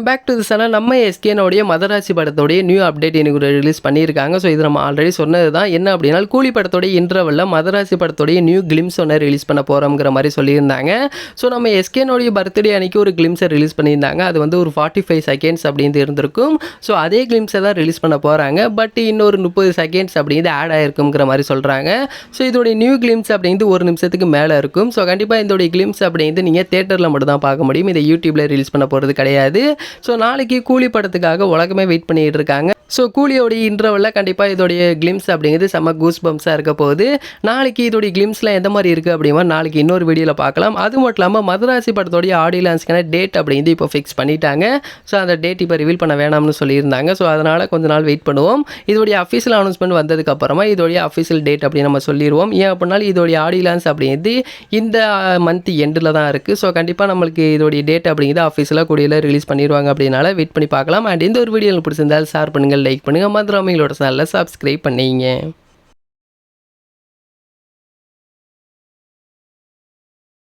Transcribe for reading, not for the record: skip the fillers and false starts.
Back to the channel. நம்ம எஸ்கேனோடைய மதராசி படத்தோடைய new update எனக்கு ரிலீஸ் பண்ணியிருக்காங்க. ஸோ இது நம்ம ஆல்ரெடி சொன்னது தான். என்ன அப்படின்னா கூலி படத்தோடைய இன்டர்வலில் மதராசி படத்தோடைய நியூ கிளிம்ஸ் ஒன்று ரிலீஸ் பண்ண போகிறோங்கிற மாதிரி சொல்லியிருந்தாங்க. ஸோ நம்ம எஸ்கேனோடைய பர்த்டே அன்றைக்கி ஒரு கிளிம்ஸை ரிலீஸ் பண்ணியிருந்தாங்க. அது வந்து ஒரு 45 செகண்ட்ஸ் அப்படின்னு இருந்திருக்கும். ஸோ அதே கிளிம்ஸை தான் ரிலீஸ் பண்ண போகிறாங்க. பட் இன்னொரு 30 செகண்ட்ஸ் அப்படிங்கிறது ஆட் ஆகிருக்குங்கிற மாதிரி சொல்கிறாங்க. ஸோ இதோடைய நியூ கிளிம்ஸ் அப்படிங்கிறது 1 நிமிஷத்துக்கு மேலே இருக்கும். ஸோ கண்டிப்பாக இதோடைய கிளிம்ஸ் அப்படிங்கிறது நீங்கள் தேட்டரில் மட்டும் தான் பார்க்க முடியும். இதை யூடியூப்பில் ரிலீஸ் பண்ண போகிறது கிடையாது. ஸோ நாளைக்கு கூலி படத்துக்காக உலகமே வெயிட் பண்ணிட்டு இருக்காங்க. ஸோ கூலியோடைய இன்டர்வலில் கண்டிப்பாக இதோடைய கிளிம்ஸ் அப்படிங்கிறது செம்ம கூஸ் பம்ப்ஸாக இருக்க போகுது. நாளைக்கு இதோடைய கிளிம்ஸ்லாம் எந்த மாதிரி இருக்குது அப்படிமா நாளைக்கு இன்னொரு வீடியோவில் பார்க்கலாம். அது மட்டும் இல்லாமல் மதராசி படத்தோடைய ஆடியோ லான்ஸ்க்கான டேட் அப்படிங்கிறது இப்போ ஃபிக்ஸ் பண்ணிட்டாங்க. ஸோ அந்த டேட் இப்போ ரிவீல் பண்ண வேணாம்னு சொல்லியிருந்தாங்க. ஸோ அதனால் கொஞ்ச நாள் வெயிட் பண்ணுவோம். இதோடைய அஃபீஷியல் அனௌன்ஸ்மெண்ட் வந்ததுக்கப்புறமா இதோடைய அஃபீஷியல் டேட் அப்படின்னு நம்ம சொல்லிடுவோம். ஏன் அப்படின்னாலும் இதோடைய ஆடியோ லான்ஸ் அப்படிங்கிறது இந்த மந்த் எண்டில் தான் இருக்குது. ஸோ கண்டிப்பாக நம்மளுக்கு இதோடைய டேட் அப்படிங்கிறது அஃபீஷியலாக கூடியில் ரிலீஸ் பண்ணிடுவாங்க. அப்படினால வெயிட் பண்ணி பார்க்கலாம். அண்ட் இந்த ஒரு வீடியோ பிடிச்சிருந்தால் ஷேர் பண்ணுங்கள், லைக் பண்ணுங்கள், மறந்துடாம எங்களோட சேனலை சப்ஸ்கிரைப் பண்ணிங்க.